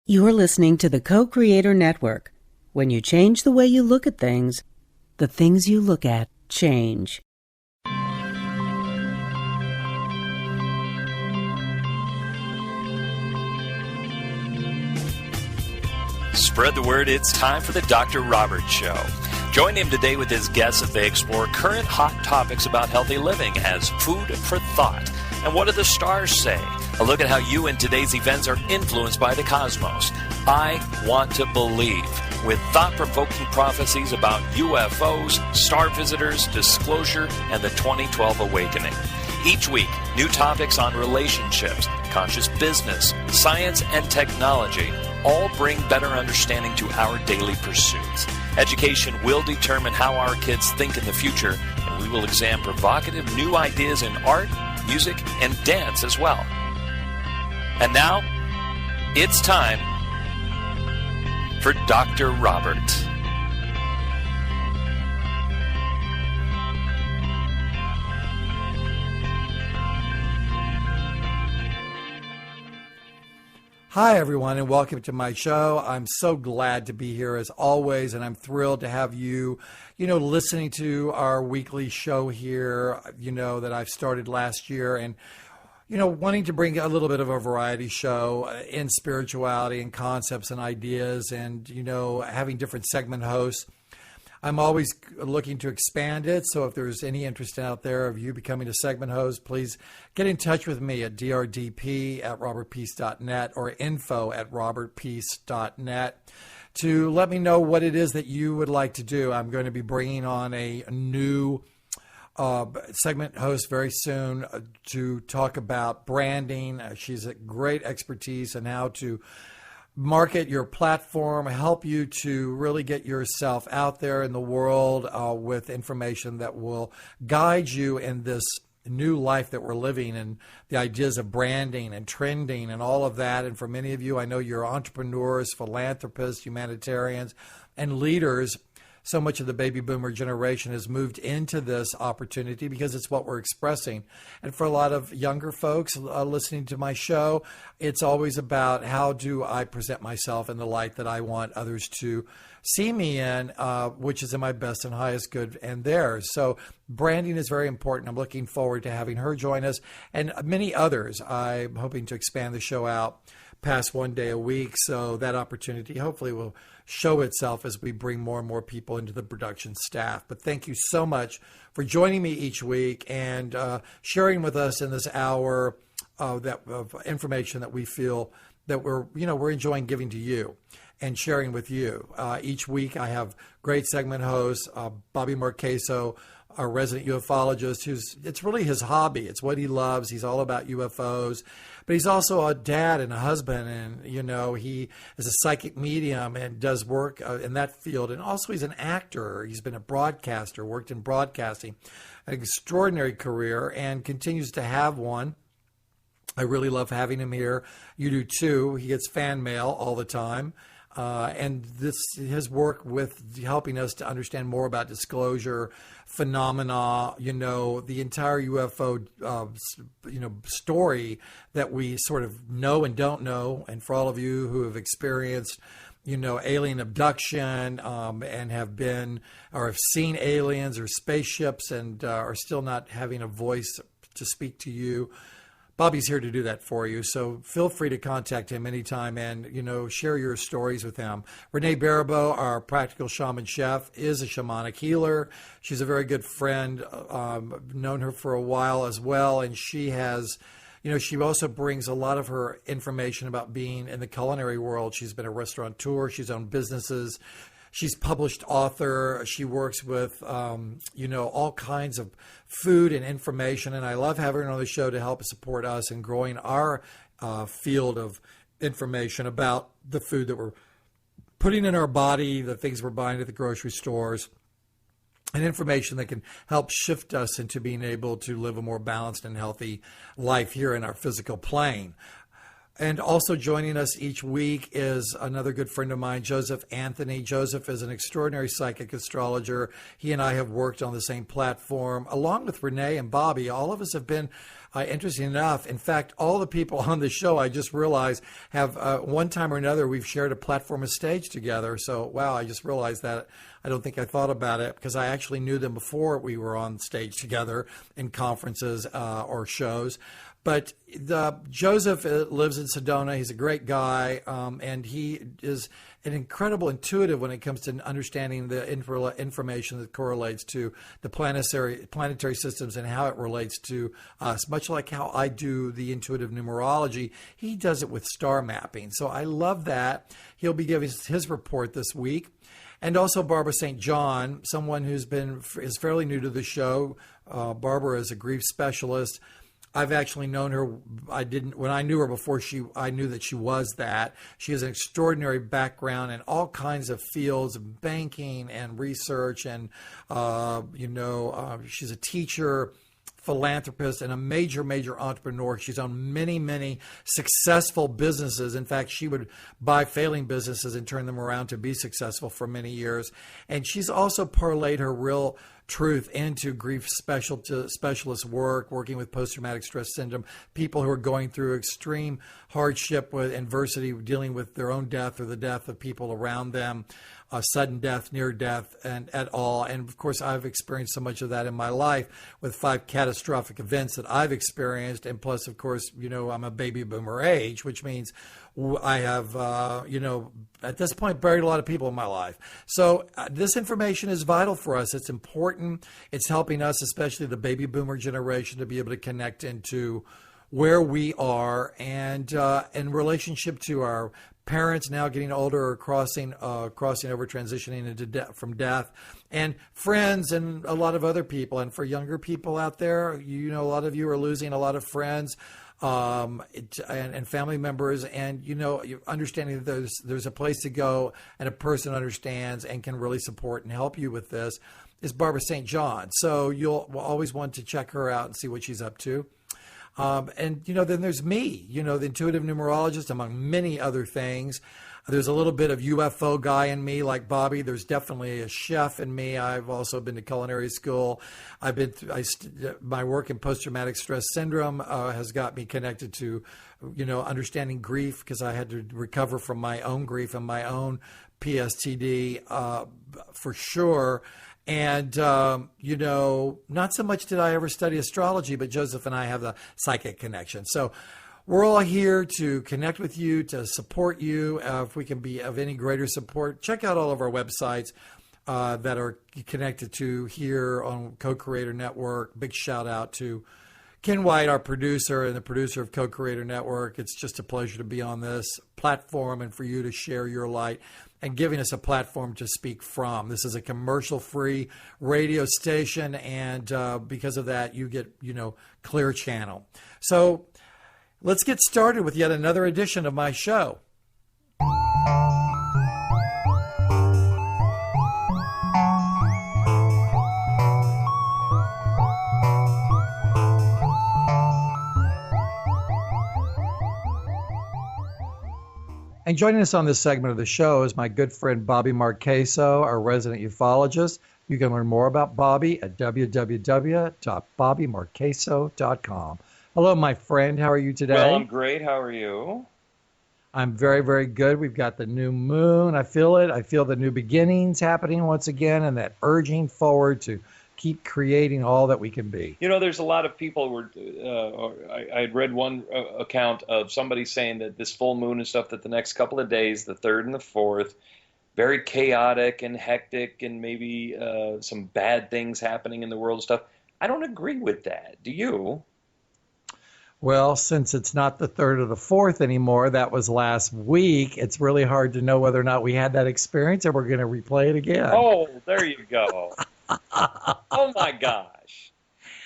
You're listening to the Co-Creator Network. When you change the way you look at things, the things you look at change. Spread the word. It's time for the Dr. Robert Show. Join him today with his guests as they explore current hot topics about healthy living as food for thought. And what do the stars say? A look at how you and today's events are influenced by the cosmos. I Want to Believe, with thought-provoking prophecies about UFOs, star visitors, disclosure, and the 2012 awakening. Each week, new topics on relationships, conscious business, science, and technology all bring better understanding to our daily pursuits. Education will determine how our kids think in the future, and we will examine provocative new ideas in art, music, and dance as well. And now, it's time for Dr. Robert. Hi, everyone, and welcome to my show. I'm so glad to be here as always, and I'm thrilled to have you, listening to our weekly show here, that I've started last year, and, wanting to bring a little bit of a variety show in spirituality and concepts and ideas and, having different segment hosts. I'm always looking to expand it, so if there's any interest out there of you becoming a segment host, please get in touch with me at drdp@robertpeace.net or info@robertpeace.net to let me know what it is that you would like to do. I'm going to be bringing on a new segment host very soon to talk about branding. She's a great expertise in how to market your platform, help you to really get yourself out there in the world with information that will guide you in this new life that we're living, and the ideas of branding and trending and all of that. And for many of you, I know you're entrepreneurs, philanthropists, humanitarians, and leaders. So much of the baby boomer generation has moved into this opportunity because it's what we're expressing. And for a lot of younger folks listening to my show, it's always about how do I present myself in the light that I want others to see me in, which is in my best and highest good and theirs. So branding is very important. I'm looking forward to having her join us and many others. I'm hoping to expand the show out past one day a week. So that opportunity hopefully will show itself as we bring more and more people into the production staff. But thank you so much for joining me each week and sharing with us in this hour of information that we feel that we're enjoying giving to you and sharing with you. Each week I have great segment hosts, Bobby Marchesso, our resident ufologist, it's really his hobby. It's what he loves. He's all about UFOs, but he's also a dad and a husband, and, he is a psychic medium and does work in that field. And also he's an actor. He's been a broadcaster, worked in broadcasting, an extraordinary career, and continues to have one. I really love having him here. You do too. He gets fan mail all the time. And his work with helping us to understand more about disclosure, phenomena, the entire UFO, story that we sort of know and don't know. And for all of you who have experienced, alien abduction and have been or have seen aliens or spaceships and are still not having a voice to speak to you, Bobby's here to do that for you, so feel free to contact him anytime and, share your stories with him. Renee Baribeau, our practical shaman chef, is a shamanic healer. She's a very good friend. Known her for a while as well, and she has, she also brings a lot of her information about being in the culinary world. She's been a restaurateur. She's owned businesses. She's published author. She works with, all kinds of food and information. And I love having her on the show to help support us in growing our field of information about the food that we're putting in our body, the things we're buying at the grocery stores, and information that can help shift us into being able to live a more balanced and healthy life here in our physical plane. And also joining us each week is another good friend of mine, Joseph Anthony. Joseph is an extraordinary psychic astrologer. He and I have worked on the same platform, along with Renee and Bobby. All of us have been, interesting enough, in fact, all the people on the show, I just realized, have one time or another, we've shared a platform, a stage together. So, wow, I just realized that. I don't think I thought about it because I actually knew them before we were on stage together in conferences or shows. But Joseph lives in Sedona. He's a great guy, and he is an incredible intuitive when it comes to understanding the information that correlates to the planetary systems and how it relates to us. Much like how I do the intuitive numerology, he does it with star mapping. So I love that. He'll be giving his report this week. And also Barbara St. John, someone who's is fairly new to the show. Barbara is a grief specialist. I've actually known her. When I knew her before, I knew that she was that. She has an extraordinary background in all kinds of fields of banking and research, and she's a teacher, philanthropist, and a major entrepreneur. She's owned many successful businesses. In fact, she would buy failing businesses and turn them around to be successful for many years. And she's also parlayed her real truth into grief specialist work, working with post-traumatic stress syndrome, people who are going through extreme hardship with adversity, dealing with their own death or the death of people around them, sudden death, near death, and at all. And of course, I've experienced so much of that in my life with 5 catastrophic events that I've experienced. And plus, of course, I'm a baby boomer age, which means I have, at this point, buried a lot of people in my life. So this information is vital for us. It's important. It's helping us, especially the baby boomer generation, to be able to connect into where we are and in relationship to our parents now getting older or crossing over, transitioning into from death, and friends and a lot of other people. And for younger people out there, a lot of you are losing a lot of friends and family members, and you're understanding that there's a place to go and a person understands and can really support and help you with this is Barbara St. John. So you'll always want to check her out and see what she's up to. And then there's me, the intuitive numerologist, among many other things. There's a little bit of UFO guy in me, like Bobby. There's definitely a chef in me. I've also been to culinary school. My work in post-traumatic stress syndrome has got me connected to, understanding grief, because I had to recover from my own grief and my own PSTD for sure. And, not so much did I ever study astrology, but Joseph and I have the psychic connection. So we're all here to connect with you, to support you. If we can be of any greater support, check out all of our websites that are connected to here on Co-Creator Network. Big shout out to Ken White, our producer and the producer of Co-Creator Network. It's just a pleasure to be on this platform and for you to share your light and giving us a platform to speak from. This is a commercial-free radio station, and because of that, you get, clear channel. So let's get started with yet another edition of my show. And joining us on this segment of the show is my good friend Bobby Marchesso, our resident ufologist. You can learn more about Bobby at www.bobbymarchesso.com. Hello, my friend. How are you today? Well, I'm great. How are you? I'm very, very good. We've got the new moon. I feel it. I feel the new beginnings happening once again, and that urging forward to keep creating all that we can be. There's a lot of people who I had read one account of somebody saying that this full moon and stuff, that the next couple of days, the 3rd and the 4th, very chaotic and hectic, and maybe some bad things happening in the world and stuff. I don't agree with that. Do you? Well, since it's not the 3rd or the 4th anymore, that was last week, it's really hard to know whether or not we had that experience and we're going to replay it again. Oh, there you go. Oh, my gosh.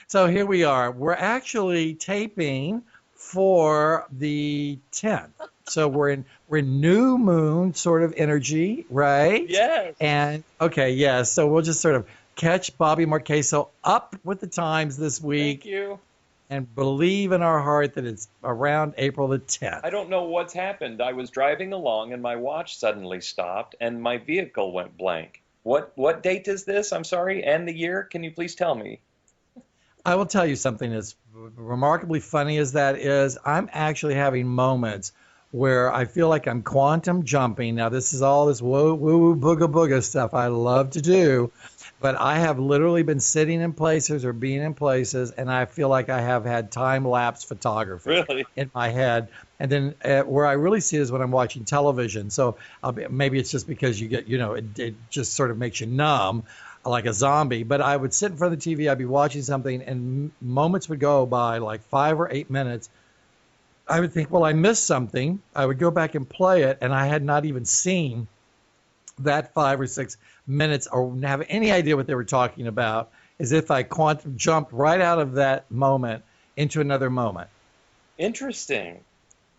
So here we are. We're actually taping for the 10th. So we're in new moon sort of energy, right? Yes. And, okay, yes. So we'll just sort of catch Bobby Marchesso up with the times this week. Thank you. and believe in our heart that it's around April the 10th. I don't know what's happened. I was driving along and my watch suddenly stopped and my vehicle went blank. What date is this? I'm sorry, and the year? Can you please tell me? I will tell you something as remarkably funny as that is. I'm actually having moments where I feel like I'm quantum jumping. Now, this is all this woo-woo, booga-booga stuff I love to do, but I have literally been sitting in places or being in places, and I feel like I have had time-lapse photography Really? in my head. And then where I really see it is when I'm watching television. So maybe it's just because you get, it just sort of makes you numb like a zombie. But I would sit in front of the TV, I'd be watching something, and moments would go by, like 5 or 8 minutes. I would think, well, I missed something. I would go back and play it, and I had not even seen that 5 or 6 minutes or have any idea what they were talking about, as if I quantum jumped right out of that moment into another moment. Interesting.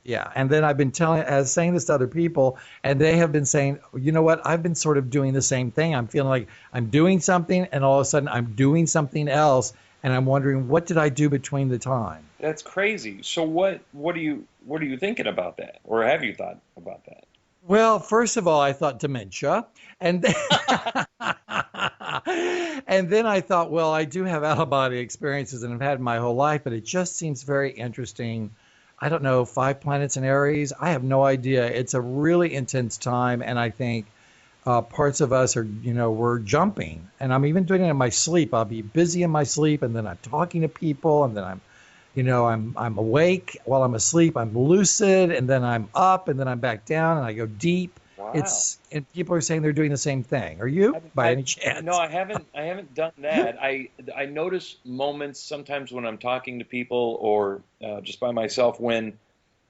Yeah, and then I've been saying this to other people, and they have been saying, you know what, I've been sort of doing the same thing. I'm feeling like I'm doing something, and all of a sudden I'm doing something else, and I'm wondering, what did I do between the time? That's crazy. So what are you thinking about that? Or have you thought about that? Well, first of all, I thought dementia, and then, and then I thought, well, I do have out-of-body experiences, and I've had my whole life, but it just seems very interesting. I don't know, 5 planets in Aries. I have no idea. It's a really intense time, and I think parts of us are, we're jumping. And I'm even doing it in my sleep. I'll be busy in my sleep, and then I'm talking to people, and then I'm awake while I'm asleep. I'm lucid, and then I'm up, and then I'm back down, and I go deep. Wow. And people are saying they're doing the same thing. Are you, by any chance? No, I haven't done that. I notice moments sometimes when I'm talking to people or just by myself when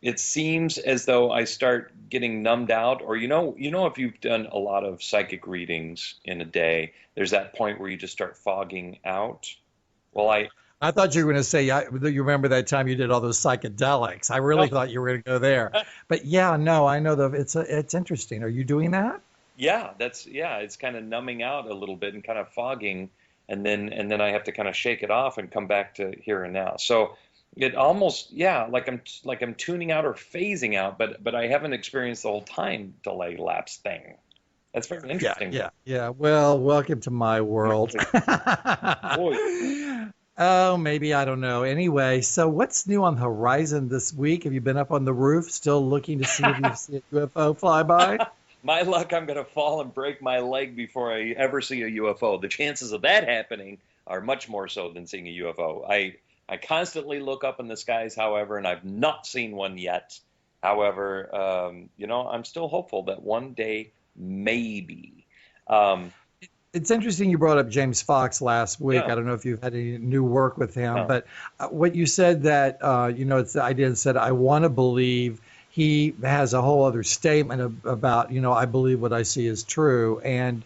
it seems as though I start getting numbed out, or if you've done a lot of psychic readings in a day, there's that point where you just start fogging out. Well, I thought you were going to say, you remember that time you did all those psychedelics. I really thought you were going to go there. But yeah, no, I know it's interesting. Are you doing that? Yeah, it's kind of numbing out a little bit and kind of fogging, and then I have to kind of shake it off and come back to here and now. So it almost, like I'm tuning out or phasing out, but I haven't experienced the whole time delay lapse thing. That's very interesting. Yeah. Well, welcome to my world. Boy. Oh, maybe, I don't know. Anyway, so what's new on the horizon this week? Have you been up on the roof still looking to see if you see a UFO fly by? My luck, I'm going to fall and break my leg before I ever see a UFO. The chances of that happening are much more so than seeing a UFO. I constantly look up in the skies, however, and I've not seen one yet. However, I'm still hopeful that one day, maybe. It's interesting you brought up James Fox last week. Yeah. I don't know if you've had any new work with him, No. but what you said that, it's the idea that said, I want to believe. He has a whole other statement about, I believe what I see is true. And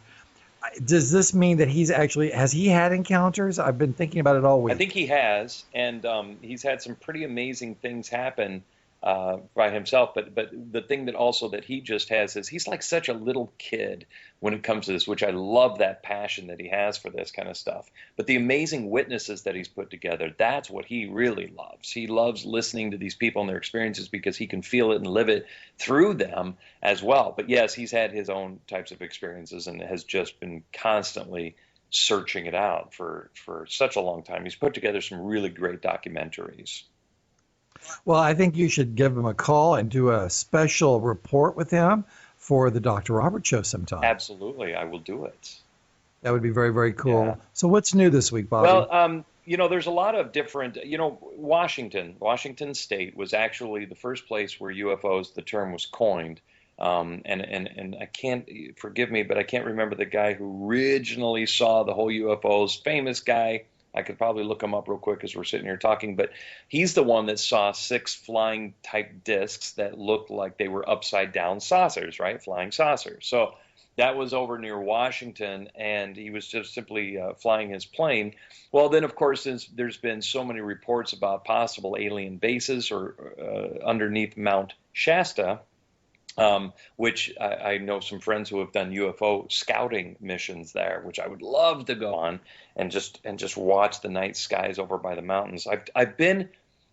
does this mean that has he had encounters? I've been thinking about it all week. I think he has, and he's had some pretty amazing things happen by himself. But the thing that he just has is he's like such a little kid when it comes to this, which I love that passion that he has for this kind of stuff. But the amazing witnesses that he's put together, that's what he really loves. He loves listening to these people and their experiences because he can feel it and live it through them as well. But yes, he's had his own types of experiences and has just been constantly searching it out for such a long time. He's put together some really great documentaries. Well, I think you should give him a call and do a special report with him for the Dr. Robert Show sometime. Absolutely, I will do it. That would be very, very cool. Yeah. So what's new this week, Bobby? Well, there's a lot of different, Washington State was actually the first place where UFOs, the term was coined. And I can't, forgive me, but I can't remember the guy who originally saw the whole UFOs, famous guy. I could probably look him up real quick as we're sitting here talking, but he's the one that saw 6 flying type discs that looked like they were upside down saucers, right? Flying saucers. So that was over near Washington, and he was just simply flying his plane. Well, then, of course, there's been so many reports about possible alien bases or underneath Mount Shasta, which I know some friends who have done UFO scouting missions there, which I would love to go on and just watch the night skies over by the mountains. I've been,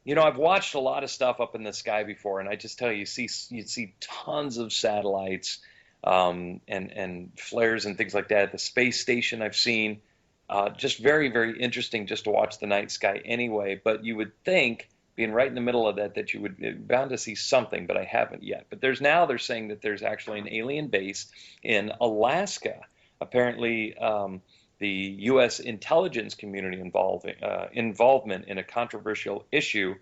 I've watched a lot of stuff up in the sky before, and I just tell you, you see tons of satellites, and flares and things like that. At the space station I've seen, just very, very interesting just to watch the night sky anyway. But you would think, being right in the middle of that you would be bound to see something, but I haven't yet. But they're saying that there's actually an alien base in Alaska. Apparently, the U.S. intelligence community involvement in a controversial issue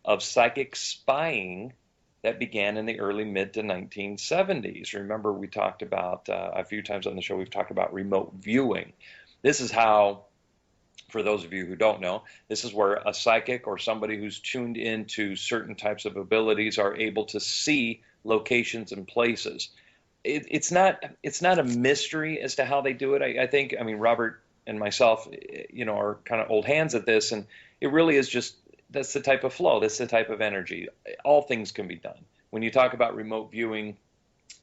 of psychic spying that began in the early mid to 1970s. Remember, we talked about a few times on the show, we've talked about remote viewing. This is how, for those of you who don't know, this is where a psychic or somebody who's tuned into certain types of abilities are able to see locations and places. It's not a mystery as to how they do it. I think, Robert and myself, are kind of old hands at this, and it really is just, that's the type of flow, that's the type of energy. All things can be done. When you talk about remote viewing,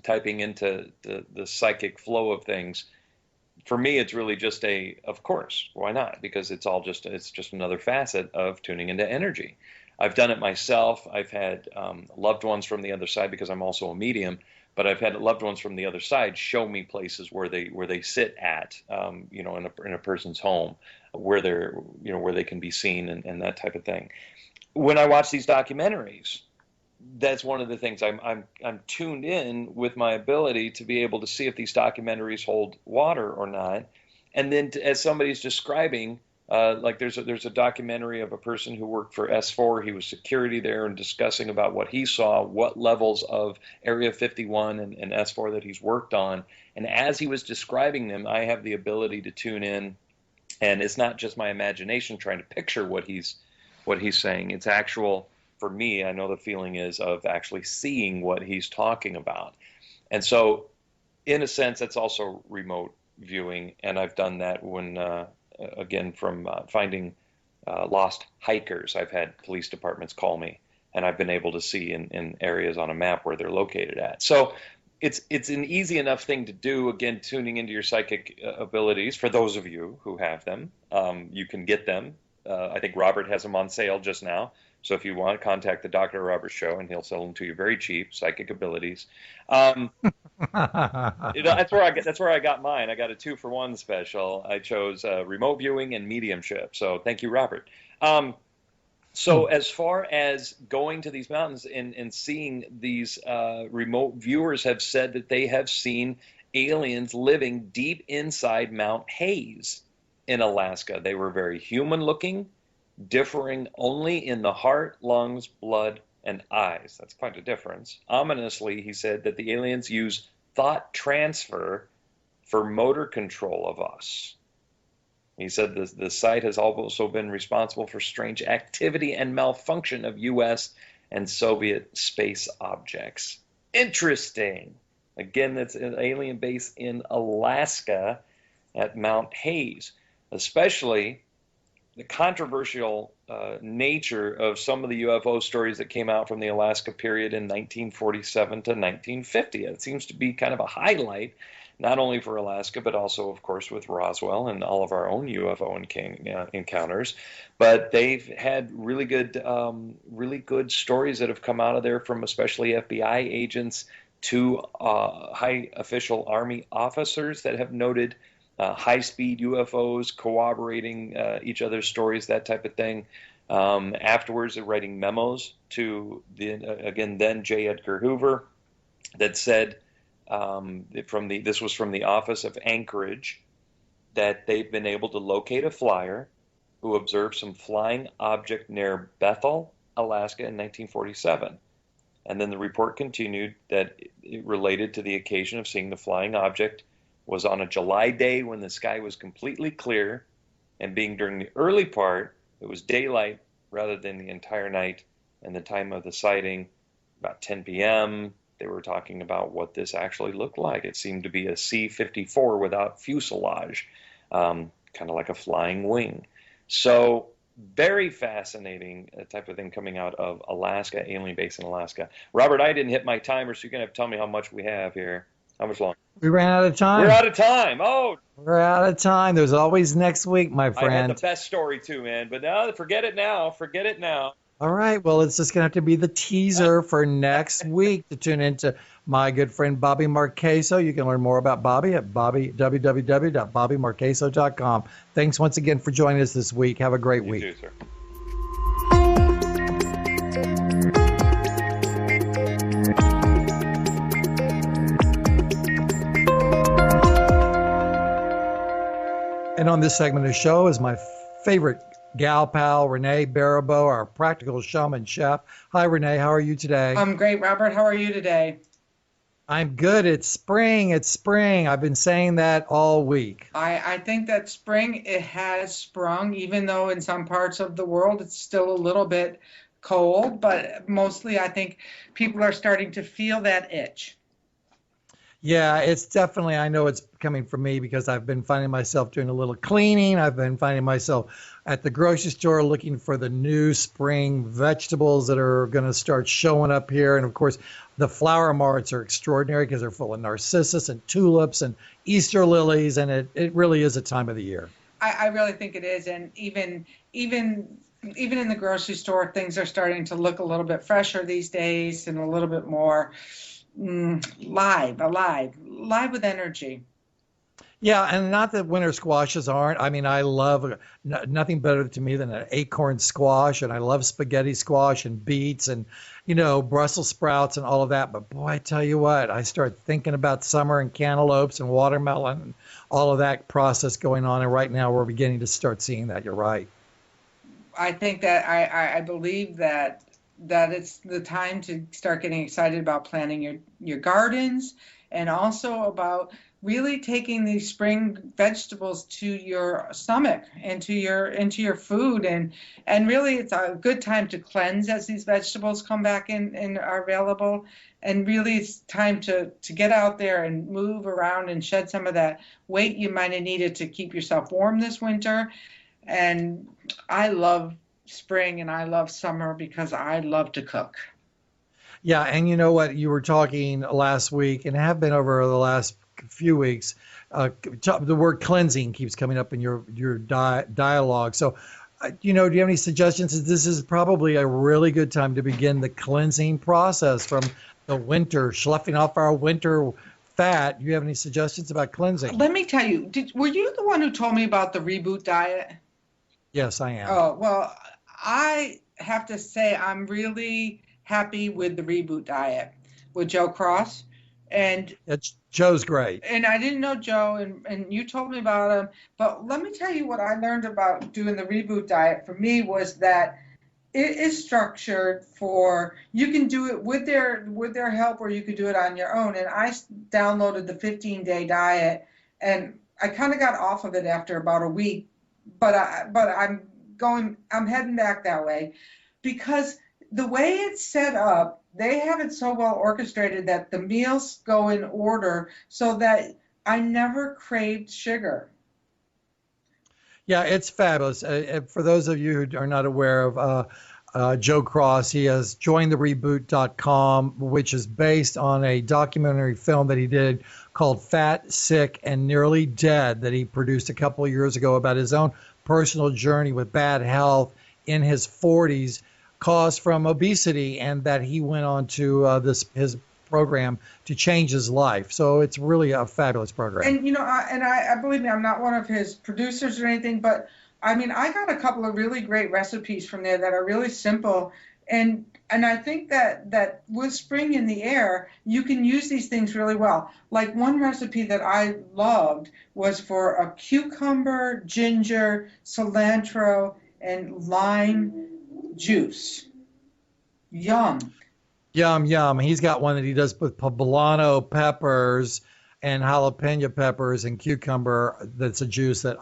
typing into the psychic flow of things, for me, it's really just of course, why not? Because it's just another facet of tuning into energy. I've done it myself. I've had loved ones from the other side, because I'm also a medium, but I've had loved ones from the other side show me places where they sit at, in a person's home, where where they can be seen, and that type of thing. When I watch these documentaries, that's one of the things I'm tuned in with my ability to be able to see if these documentaries hold water or not. And then as somebody's describing, like there's a documentary of a person who worked for S4. He was security there, and discussing about what he saw, what levels of Area 51 and S4 that he's worked on. And as he was describing them, I have the ability to tune in, and it's not just my imagination trying to picture what he's saying. It's actual. For me, I know the feeling is of actually seeing what he's talking about. And so, in a sense, that's also remote viewing. And I've done that when, again, from finding lost hikers. I've had police departments call me, and I've been able to see in areas on a map where they're located at. So it's an easy enough thing to do, again, tuning into your psychic abilities. For those of you who have them, you can get them. I think Robert has them on sale just now. So if you want, contact the Dr. Robert Show, and he'll sell them to you very cheap. Psychic abilities. That's where I got mine. I got a 2-for-1 special. I chose remote viewing and mediumship. So thank you, Robert. So as far as going to these mountains and seeing these, remote viewers have said that they have seen aliens living deep inside Mount Hayes in Alaska. They were very human-looking, differing only in the heart, lungs, blood, and eyes. That's quite a difference. Ominously, he said that the aliens use thought transfer for motor control of us. He said the site has also been responsible for strange activity and malfunction of U.S. and Soviet space objects. Interesting. Again, that's an alien base in Alaska at Mount Hayes. Especially the controversial nature of some of the UFO stories that came out from the Alaska period in 1947 to 1950. It seems to be kind of a highlight, not only for Alaska, but also, of course, with Roswell and all of our own UFO encounters. But they've had really good stories that have come out of there, from especially FBI agents to high official Army officers that have noted high-speed UFOs corroborating each other's stories, that type of thing. Afterwards, they're writing memos to then J. Edgar Hoover, that said, this was from the Office of Anchorage, that they've been able to locate a flyer who observed some flying object near Bethel, Alaska in 1947. And then the report continued that it related to the occasion of seeing the flying object was on a July day when the sky was completely clear, and being during the early part, it was daylight rather than the entire night, and the time of the sighting, about 10 p.m., they were talking about what this actually looked like. It seemed to be a C-54 without fuselage, kind of like a flying wing. So very fascinating type of thing coming out of Alaska, alien base in Alaska. Robert, I didn't hit my timer, so you're going to have to tell me how much we have here. How much longer? We ran out of time. We're out of time. Oh, We're out of time. There's always next week, my I had the friend. best story too, man. But now, forget it now. Forget it now. All right. Well, it's just going to have to be the teaser for next week to tune into my good friend Bobby Marchesso. You can learn more about Bobby at www.bobbymarchesso.com. Thanks once again for joining us this week. Have a great week. You too, sir. And on this segment of the show is my favorite gal pal, Renee Baribeau, our practical shaman chef. Hi, Renee. How are you today? I'm great, Robert. How are you today? I'm good. It's spring. It's spring. I've been saying that all week. I think that spring, it has sprung, even though in some parts of the world it's still a little bit cold. But mostly I think people are starting to feel that itch. Yeah, it's definitely, I know it's coming from me because I've been finding myself doing a little cleaning. I've been finding myself at the grocery store looking for the new spring vegetables that are going to start showing up here. And of course, the flower marts are extraordinary because they're full of narcissus and tulips and Easter lilies. And it really is a time of the year. I really think it is. And even in the grocery store, things are starting to look a little bit fresher these days and a little bit more alive with energy. Yeah, and not that winter squashes aren't. I mean, I love nothing better to me than an acorn squash, and I love spaghetti squash and beets and, Brussels sprouts and all of that. But boy, I tell you what, I start thinking about summer and cantaloupes and watermelon and all of that process going on. And right now we're beginning to start seeing that. You're right. I think that I believe that it's the time to start getting excited about planting your gardens, and also about really taking these spring vegetables to your stomach and into your food, and really it's a good time to cleanse as these vegetables come back in and are available, and really it's time to get out there and move around and shed some of that weight you might have needed to keep yourself warm this winter. And I love spring and I love summer because I love to cook. Yeah, and you know what? You were talking last week and have been over the last few weeks. The word cleansing keeps coming up in your dialogue. So, do you have any suggestions? This is probably a really good time to begin the cleansing process from the winter, sloughing off our winter fat. Do you have any suggestions about cleansing? Let me tell you, were you the one who told me about the reboot diet? Yes, I am. Oh, well, I have to say I'm really happy with the reboot diet with Joe Cross. And Joe's great. And I didn't know Joe, and you told me about him. But let me tell you what I learned about doing the reboot diet for me was that it is structured for, you can do it with their help, or you could do it on your own. And I downloaded the 15-day diet, and I kind of got off of it after about a week, but I'm heading back that way, because the way it's set up, they have it so well orchestrated that the meals go in order so that I never craved sugar. Yeah, it's fabulous. For those of you who are not aware of Joe Cross, he has jointhereboot.com, which is based on a documentary film that he did called Fat, Sick, and Nearly Dead that he produced a couple of years ago about his own personal journey with bad health in his 40s, caused from obesity, and that he went on to his program to change his life. So it's really a fabulous program. And I believe me, I'm not one of his producers or anything, but I mean, I got a couple of really great recipes from there that are really simple, and I think that with spring in the air, you can use these things really well. Like one recipe that I loved was for a cucumber, ginger, cilantro, and lime juice. Yum. Yum, yum. He's got one that he does with poblano peppers and jalapeno peppers and cucumber. That's a juice that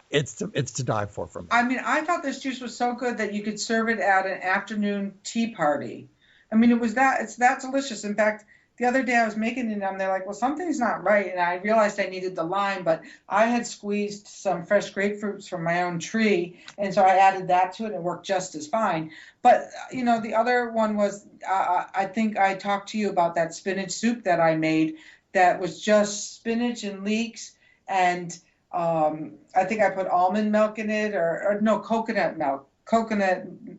it's to die for me. I mean, I thought this juice was so good that you could serve it at an afternoon tea party. I mean, it's that delicious. In fact, the other day I was making it and they're like, well, something's not right. And I realized I needed the lime, but I had squeezed some fresh grapefruits from my own tree. And so I added that to it and it worked just as fine. But, the other one was, I think I talked to you about that spinach soup that I made that was just spinach and leeks. And I think I put almond milk in it or no, coconut,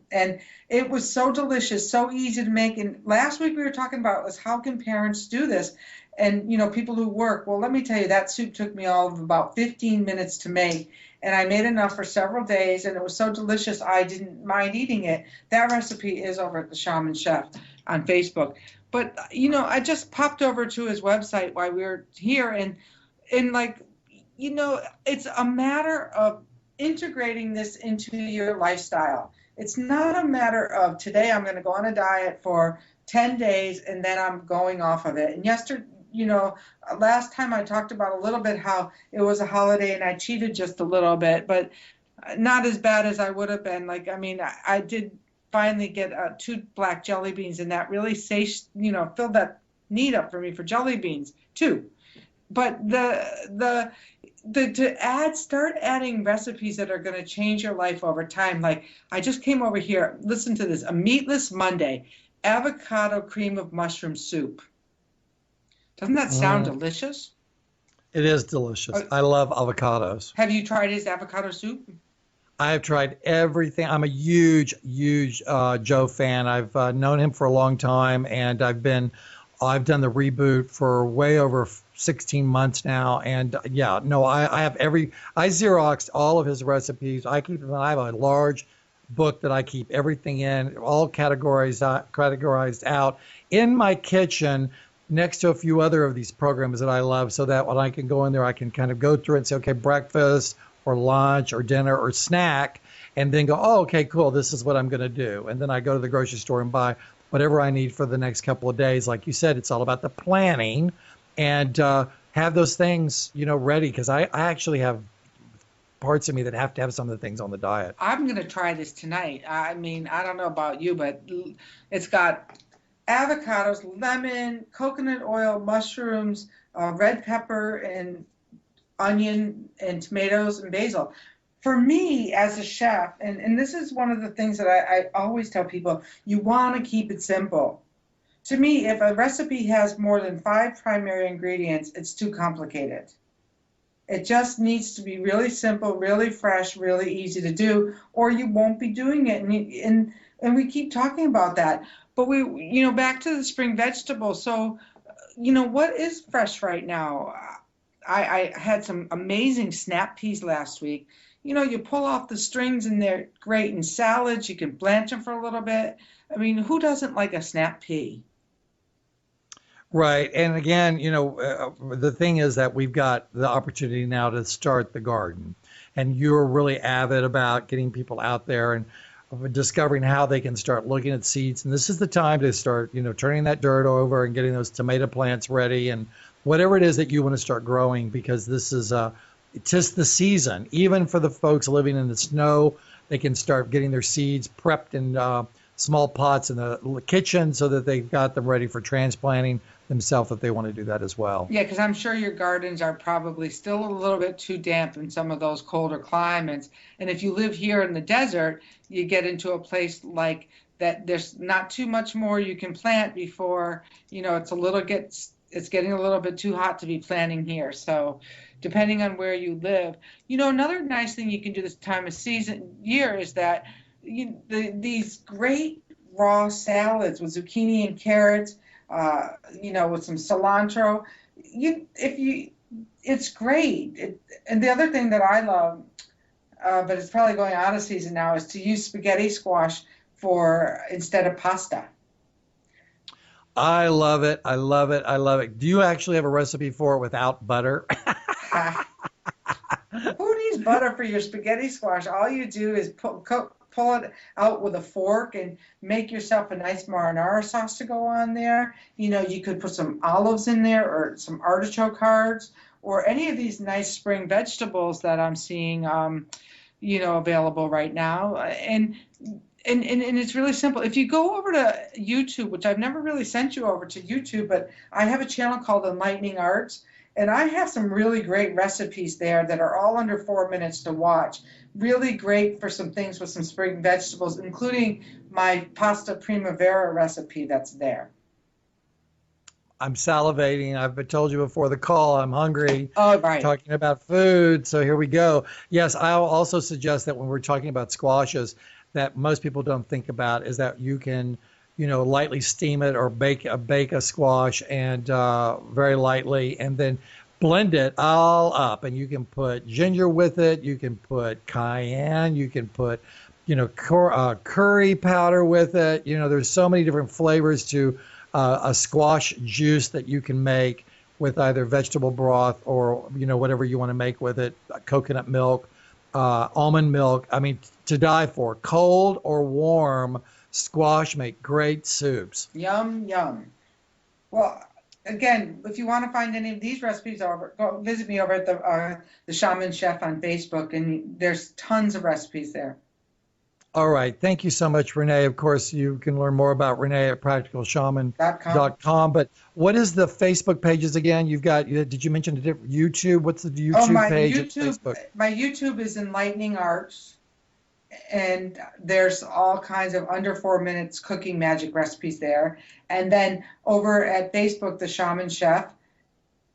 and it was so delicious, so easy to make. And last week we were talking about was how can parents do this, and people who work. Well, let me tell you, that soup took me all of about 15 minutes to make, and I made enough for several days, and it was so delicious I didn't mind eating it. That recipe is over at the Shaman Chef on Facebook. But I just popped over to his website while we were here, and like, it's a matter of integrating this into your lifestyle. It's not a matter of today I'm going to go on a diet for 10 days and then I'm going off of it. And yesterday, last time I talked about a little bit how it was a holiday and I cheated just a little bit, but not as bad as I would have been. Like, I did finally get 2 black jelly beans, and that really filled that need up for me for jelly beans too. But start adding recipes that are going to change your life over time. Like, I just came over here, listen to this, a meatless Monday, avocado cream of mushroom soup. Doesn't that sound delicious? It is delicious. I love avocados. Have you tried his avocado soup? I have tried everything. I'm a huge Joe fan. I've known him for a long time, and I've done the reboot for way over 16 months now. And I Xeroxed all of his recipes. I have a large book that I keep everything in, all categorized out in my kitchen next to a few other of these programs that I love, so that when I can go in there, I can kind of go through it and say, okay, breakfast or lunch or dinner or snack, and then go, oh, okay, cool, this is what I'm going to do. And then I go to the grocery store and buy whatever I need for the next couple of days. Like you said, it's all about the planning and have those things, ready, because I actually have parts of me that have to have some of the things on the diet. I'm going to try this tonight. I don't know about you, but it's got avocados, lemon, coconut oil, mushrooms, red pepper, and onion, and tomatoes, and basil. For me as a chef, and this is one of the things that I always tell people, you want to keep it simple. To me, if a recipe has more than 5 primary ingredients, it's too complicated. It just needs to be really simple, really fresh, really easy to do, or you won't be doing it. And we keep talking about that. But back to the spring vegetables. So, what is fresh right now? I had some amazing snap peas last week. You pull off the strings and they're great in salads. You can blanch them for a little bit. Who doesn't like a snap pea? Right. And again, the thing is that we've got the opportunity now to start the garden. And you're really avid about getting people out there and discovering how they can start looking at seeds. And this is the time to start, turning that dirt over and getting those tomato plants ready and whatever it is that you want to start growing, because this is just the season. Even for the folks living in the snow, they can start getting their seeds prepped in small pots in the kitchen so that they've got them ready for transplanting themselves if they want to do that as well. Yeah, because I'm sure your gardens are probably still a little bit too damp in some of those colder climates. And if you live here in the desert, you get into a place like that, there's not too much more you can plant before, it's getting a little bit too hot to be planting here. So depending on where you live, another nice thing you can do this time of year is that these great raw salads with zucchini and carrots, with some cilantro, it's great. And the other thing that I love, but it's probably going out of season now, is to use spaghetti squash instead of pasta. I love it. I love it. I love it. Do you actually have a recipe for it without butter? Who needs butter for your spaghetti squash? All you do is pull it out with a fork and make yourself a nice marinara sauce to go on there. You could put some olives in there or some artichoke hearts or any of these nice spring vegetables that I'm seeing, available right now. And And it's really simple. If you go over to YouTube, which I've never really sent you over to YouTube, but I have a channel called Enlightening Arts, and I have some really great recipes there that are all under 4 minutes to watch. Really great for some things with some spring vegetables, including my pasta primavera recipe that's there. I'm salivating. I've told you before the call, I'm hungry. Oh, right. Talking about food. So here we go. Yes, I'll also suggest that when we're talking about squashes, that most people don't think about is that you can, lightly steam it or bake a squash and very lightly, and then blend it all up. And you can put ginger with it. You can put cayenne. You can put, curry powder with it. There's so many different flavors to a squash juice that you can make with either vegetable broth or whatever you want to make with it, coconut milk, almond milk. I mean, to die for. Cold or warm, squash make great soups. Yum, yum. Well, again, if you want to find any of these recipes, go visit me over at the Shaman Chef on Facebook, and there's tons of recipes there. All right. Thank you so much, Renee. Of course, you can learn more about Renee at practicalshaman.com. But what is the Facebook pages again? Did you mention YouTube? What's the YouTube page at Facebook? My YouTube is Enlightening Arts, and there's all kinds of under 4 minutes cooking magic recipes there. And then over at Facebook, the Shaman Chef.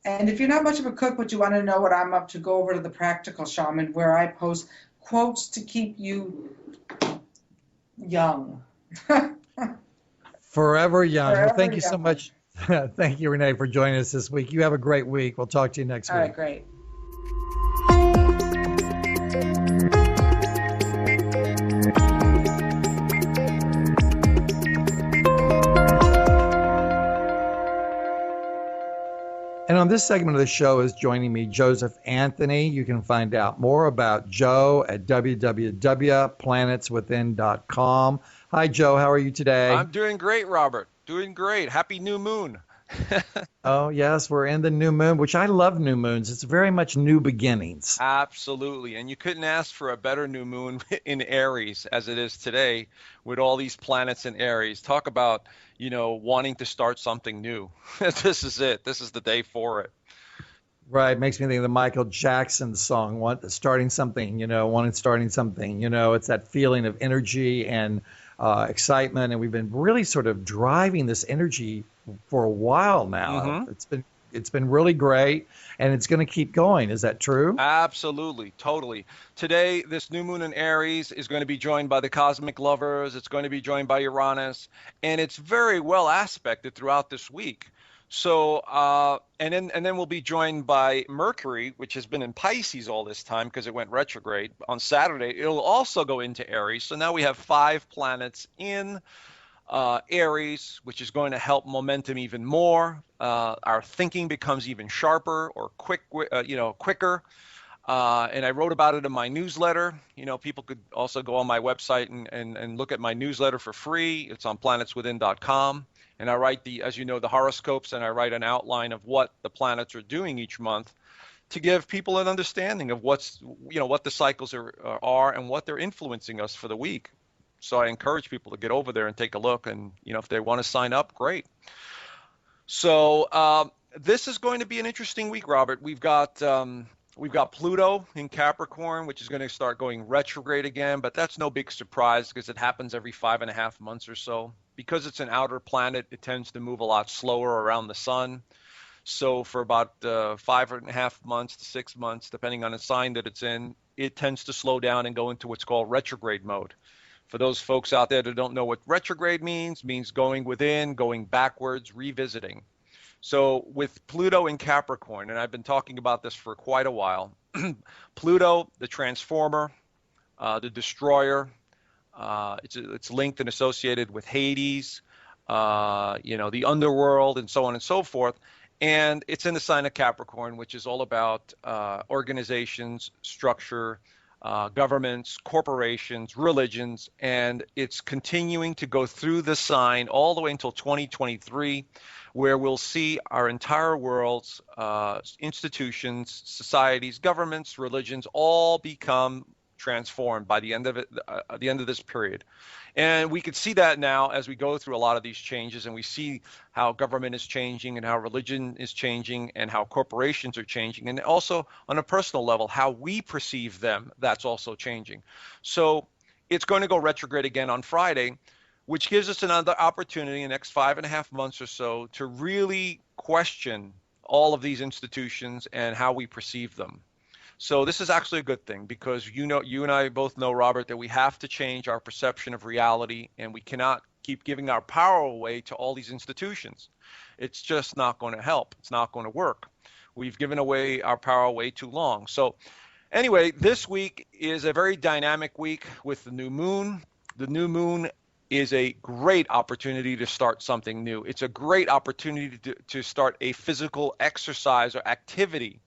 And if you're not much of a cook, but you want to know what I'm up to, go over to the Practical Shaman, where I post quotes to keep you young. Forever young. Well, thank you so much. Thank you, Renee, for joining us this week. You have a great week. We'll talk to you next week. All right, great. And on this segment of the show is joining me Joseph Anthony. You can find out more about Joe at www.planetswithin.com. Hi, Joe. How are you today? I'm doing great, Robert. Doing great. Happy new moon. Oh, yes. We're in the new moon, which I love new moons. It's very much new beginnings. Absolutely. And you couldn't ask for a better new moon in Aries as it is today with all these planets in Aries. Talk about, wanting to start something new. This is it. This is the day for it. Right. Makes me think of the Michael Jackson song, starting something, starting something. It's that feeling of energy and excitement. And we've been really sort of driving this energy for a while now. Mm-hmm. It's been really great, and it's going to keep going. Is that true? Absolutely. Totally. Today, this new moon in Aries is going to be joined by the cosmic lovers. It's going to be joined by Uranus, and it's very well aspected throughout this week. So, and then we'll be joined by Mercury, which has been in Pisces all this time because it went retrograde. On Saturday, it'll also go into Aries. So now we have 5 planets in Aries, which is going to help momentum even more. Our thinking becomes even sharper or quicker. And I wrote about it in my newsletter. People could also go on my website and look at my newsletter for free. It's on planetswithin.com. And I write the horoscopes, and I write an outline of what the planets are doing each month to give people an understanding of what the cycles are and what they're influencing us for the week. So I encourage people to get over there and take a look, and if they want to sign up, great. So this is going to be an interesting week, Robert. We've got Pluto in Capricorn, which is going to start going retrograde again, but that's no big surprise because it happens every 5.5 months or so. Because it's an outer planet, it tends to move a lot slower around the sun. So for about 5.5 months to 6 months, depending on the sign that it's in, it tends to slow down and go into what's called retrograde mode. For those folks out there that don't know what retrograde means going within, going backwards, revisiting. So with Pluto in Capricorn, and I've been talking about this for quite a while, Pluto, the transformer, the destroyer, it's linked and associated with Hades, the underworld, and so on and so forth. And it's in the sign of Capricorn, which is all about organizations, structure, governments, corporations, religions, and it's continuing to go through the sign all the way until 2023, where we'll see our entire world's institutions, societies, governments, religions all become transformed by the end of it, the end of this period. And we could see that now as we go through a lot of these changes, and we see how government is changing and how religion is changing and how corporations are changing, and also on a personal level, how we perceive them, that's also changing. So it's going to go retrograde again on Friday, which gives us another opportunity in the next 5.5 months or so to really question all of these institutions and how we perceive them. So this is actually a good thing, because you and I both know, Robert, that we have to change our perception of reality, and we cannot keep giving our power away to all these institutions. It's just not going to help. It's not going to work. We've given away our power way too long. So anyway, this week is a very dynamic week with the new moon. The new moon is a great opportunity to start something new. It's a great opportunity to start a physical exercise or activity,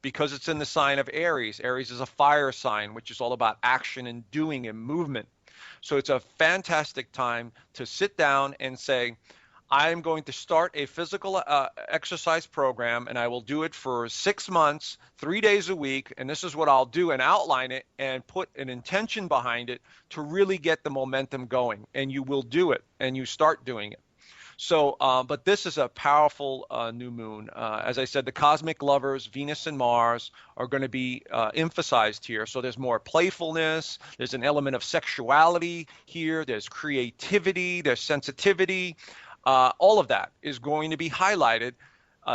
because it's in the sign of Aries. Aries is a fire sign, which is all about action and doing and movement. So it's a fantastic time to sit down and say, I'm going to start a physical exercise program, and I will do it for 6 months, 3 days a week, and this is what I'll do, and outline it and put an intention behind it to really get the momentum going. And you will do it, and you start doing it. So, but this is a powerful new moon. As I said, the cosmic lovers, Venus and Mars, are going to be emphasized here. So there's more playfulness. There's an element of sexuality here. There's creativity. There's sensitivity. All of that is going to be highlighted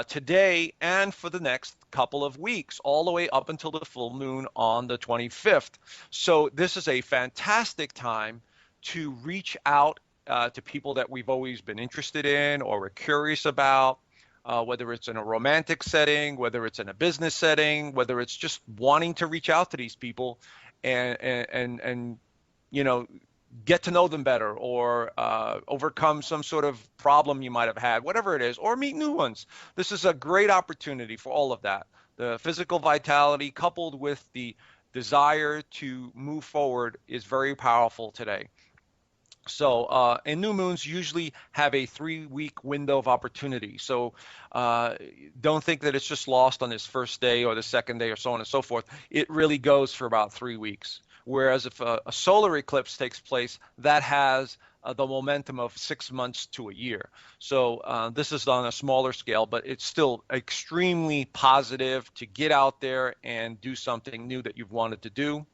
today and for the next couple of weeks, all the way up until the full moon on the 25th. So this is a fantastic time to reach out to people that we've always been interested in or we're curious about, whether it's in a romantic setting, whether it's in a business setting, whether it's just wanting to reach out to these people and get to know them better, or overcome some sort of problem you might have had, whatever it is, or meet new ones. This is a great opportunity for all of that. The physical vitality coupled with the desire to move forward is very powerful today. So, and new moons usually have a 3-week window of opportunity. So don't think that it's just lost on this first day or the second day or so on and so forth. It really goes for about 3 weeks. Whereas if a solar eclipse takes place, that has the momentum of 6 months to a year. So this is on a smaller scale, but it's still extremely positive to get out there and do something new that you've wanted to do.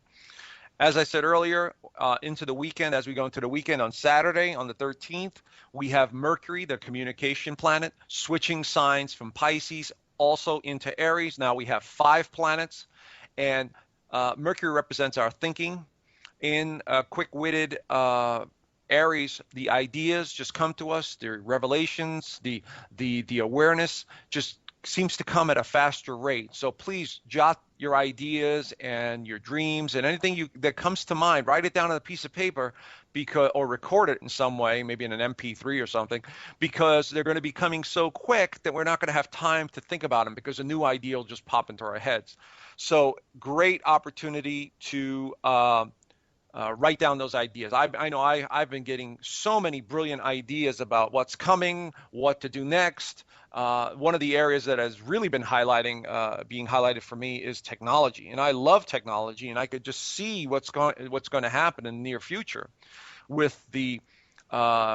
As I said earlier, into the weekend, as we go into the weekend on Saturday, on the 13th, we have Mercury, the communication planet, switching signs from Pisces also into Aries. Now we have 5 planets, and Mercury represents our thinking. In quick-witted Aries, the ideas just come to us, the revelations, the awareness just seems to come at a faster rate. So please jot your ideas and your dreams and anything that comes to mind, write it down on a piece of paper, or record it in some way, maybe in an MP3 or something, because they're going to be coming so quick that we're not going to have time to think about them, because a new idea will just pop into our heads. So great opportunity to write down those ideas. I know I've been getting so many brilliant ideas about what's coming, what to do next. One of the areas that has really been being highlighted for me is technology, and I love technology, and I could just see what's going to happen in the near future with the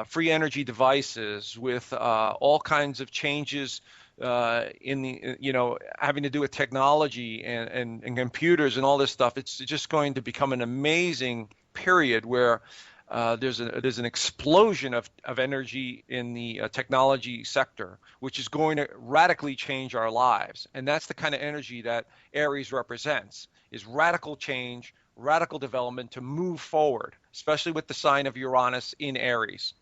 free energy devices, with all kinds of changes in the having to do with technology and computers and all this stuff. It's just going to become an amazing period where there's an explosion of energy in the technology sector, which is going to radically change our lives. And that's the kind of energy that Aries represents, is radical change, radical development to move forward, especially with the sign of Uranus in Aries.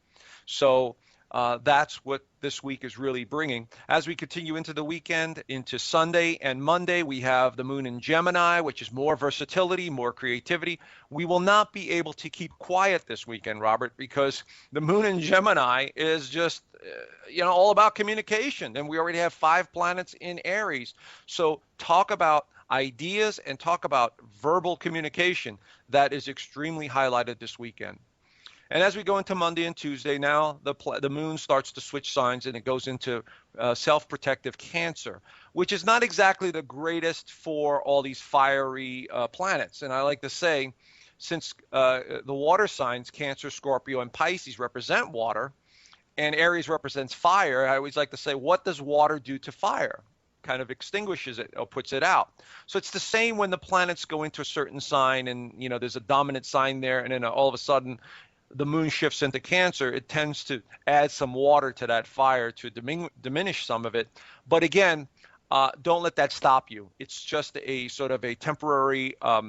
So that's what this week is really bringing. As we continue into the weekend, into Sunday and Monday, we have the moon in Gemini, which is more versatility, more creativity. We will not be able to keep quiet this weekend, Robert, because the moon in Gemini is just, all about communication. And we already have 5 planets in Aries. So talk about ideas and talk about verbal communication. That is extremely highlighted this weekend. And as we go into Monday and Tuesday, now the moon starts to switch signs and it goes into self-protective Cancer, which is not exactly the greatest for all these fiery planets. And I like to say, since the water signs, Cancer, Scorpio, and Pisces represent water, and Aries represents fire, I always like to say, what does water do to fire? Kind of extinguishes it or puts it out. So it's the same when the planets go into a certain sign and, there's a dominant sign there, and then all of a sudden the moon shifts into Cancer. It tends to add some water to that fire to diminish some of it. But again, don't let that stop you. It's just a sort of a temporary, I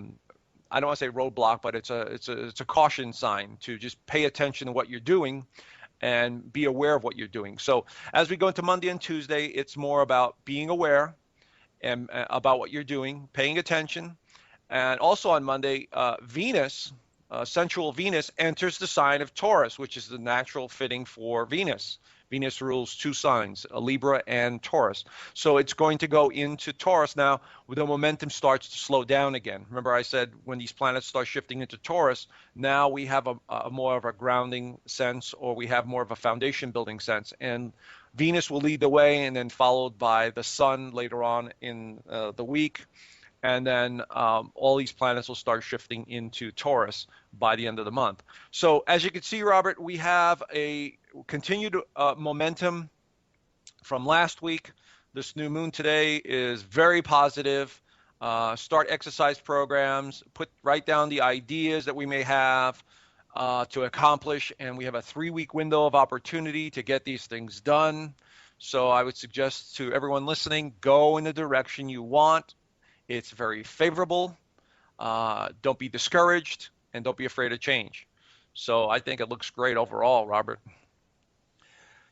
don't want to say roadblock, but it's a caution sign to just pay attention to what you're doing and be aware of what you're doing. So as we go into Monday and Tuesday, it's more about being aware and about what you're doing, paying attention. And also on Monday, Venus, sensual Venus, enters the sign of Taurus, which is the natural fitting for Venus. Venus rules two signs, Libra and Taurus. So it's going to go into Taurus now, where the momentum starts to slow down again. Remember I said when these planets start shifting into Taurus, now we have a more of a grounding sense, or we have more of a foundation building sense. And Venus will lead the way, and then followed by the Sun later on in the week. And then all these planets will start shifting into Taurus by the end of the month. So as you can see, Robert, we have a continued momentum from last week. This new moon today is very positive. Start exercise programs, write down the ideas that we may have to accomplish, and we have a 3-week window of opportunity to get these things done. So I would suggest to everyone listening, go in the direction you want. It's very favorable. Don't be discouraged, and don't be afraid of change. So I think it looks great overall, Robert.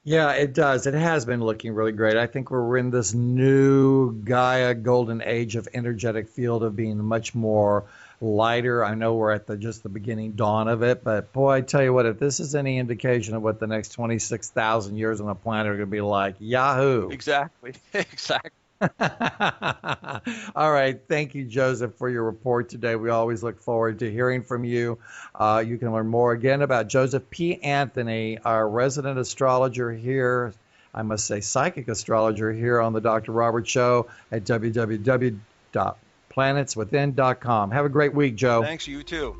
Yeah, it does. It has been looking really great. I think we're in this new Gaia golden age of energetic field of being much more lighter. I know we're at just the beginning dawn of it, but boy, I tell you what, if this is any indication of what the next 26,000 years on the planet are going to be like, yahoo! Exactly. Exactly. All right. Thank you, Joseph, for your report today. We always look forward to hearing from you. You can learn more again about Joseph P. Anthony, our resident astrologer here. I must say psychic astrologer here on the Dr. Robert Show at www.planetswithin.com. Have a great week, Joe. Thanks. You too.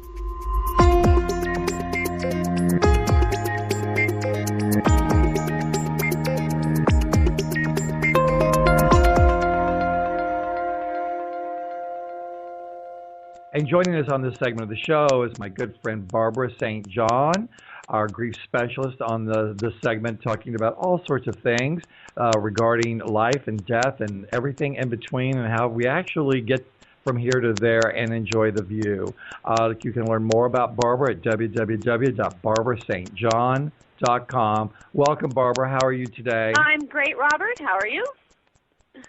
And joining us on this segment of the show is my good friend Barbara St. John, our grief specialist on this segment, talking about all sorts of things regarding life and death and everything in between, and how we actually get from here to there and enjoy the view. You can learn more about Barbara at www.barbarastjohn.com. Welcome, Barbara. How are you today? I'm great, Robert. How are you?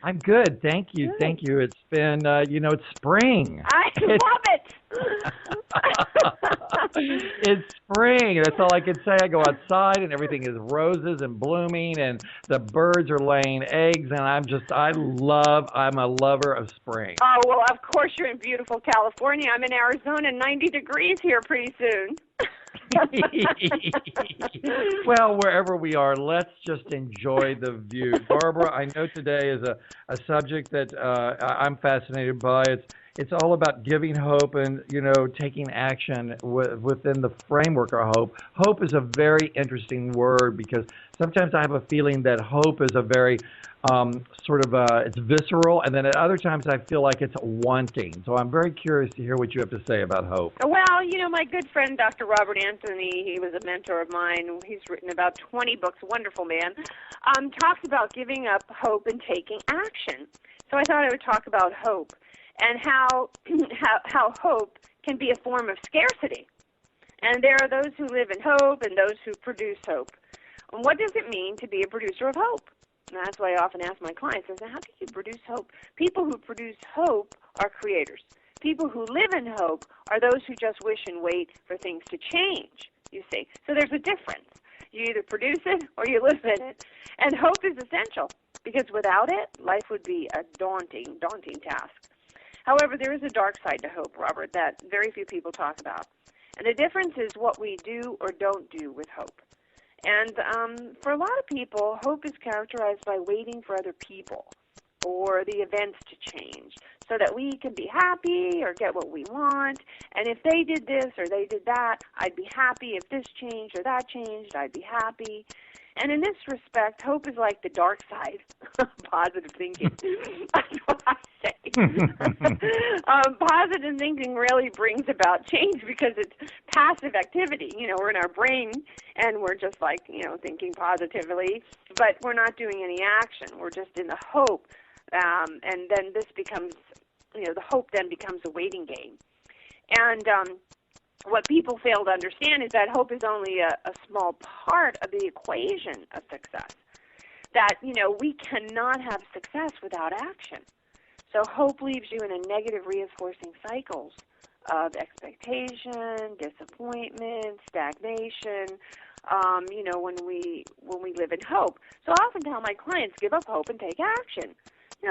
I'm good. Thank you. Good. Thank you. It's been, it's spring. I love it. It's spring. That's all I can say. I go outside and everything is roses and blooming and the birds are laying eggs, and I'm a lover of spring. Oh, well, of course you're in beautiful California. I'm in Arizona, 90 degrees here pretty soon. Well, wherever we are, let's just enjoy the view. Barbara, I know today is a subject that I'm fascinated by. It's all about giving hope and, taking action within the framework of hope. Hope is a very interesting word because sometimes I have a feeling that hope is a very it's visceral, and then at other times I feel like it's wanting. So I'm very curious to hear what you have to say about hope. Well, my good friend Dr. Robert Anthony, he was a mentor of mine. He's written about 20 books, wonderful man, talks about giving up hope and taking action. So I thought I would talk about hope and how hope can be a form of scarcity. And there are those who live in hope and those who produce hope. And what does it mean to be a producer of hope? And that's why I often ask my clients, I say, how do you produce hope? People who produce hope are creators. People who live in hope are those who just wish and wait for things to change, you see. So there's a difference. You either produce it or you live in it. And hope is essential because without it, life would be a daunting task. However, there is a dark side to hope, Robert, that very few people talk about. And the difference is what we do or don't do with hope. And for a lot of people, hope is characterized by waiting for other people or the events to change so that we can be happy or get what we want. And if they did this or they did that, I'd be happy. If this changed or that changed, I'd be happy. And in this respect, hope is like the dark side of positive thinking. That's what I say. Positive thinking really brings about change because it's passive activity. We're in our brain and we're just like, thinking positively, but we're not doing any action. We're just in the hope. And then this becomes, the hope then becomes a waiting game. And what people fail to understand is that hope is only a small part of the equation of success. That, we cannot have success without action. So hope leaves you in a negative reinforcing cycles of expectation, disappointment, stagnation, when we live in hope. So I often tell my clients, give up hope and take action.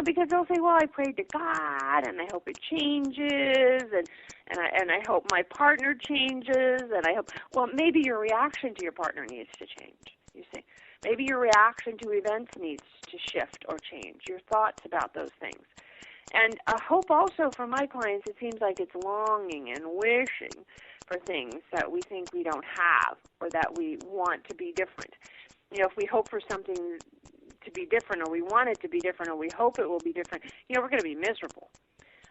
Because they'll say, well, I prayed to God, and I hope it changes, and I hope my partner changes, and I hope, well, maybe your reaction to your partner needs to change, you see. Maybe your reaction to events needs to shift or change, your thoughts about those things. And hope also for my clients, it seems like it's longing and wishing for things that we think we don't have or that we want to be different. If we hope for something to be different, or we want it to be different, or we hope it will be different, we're going to be miserable.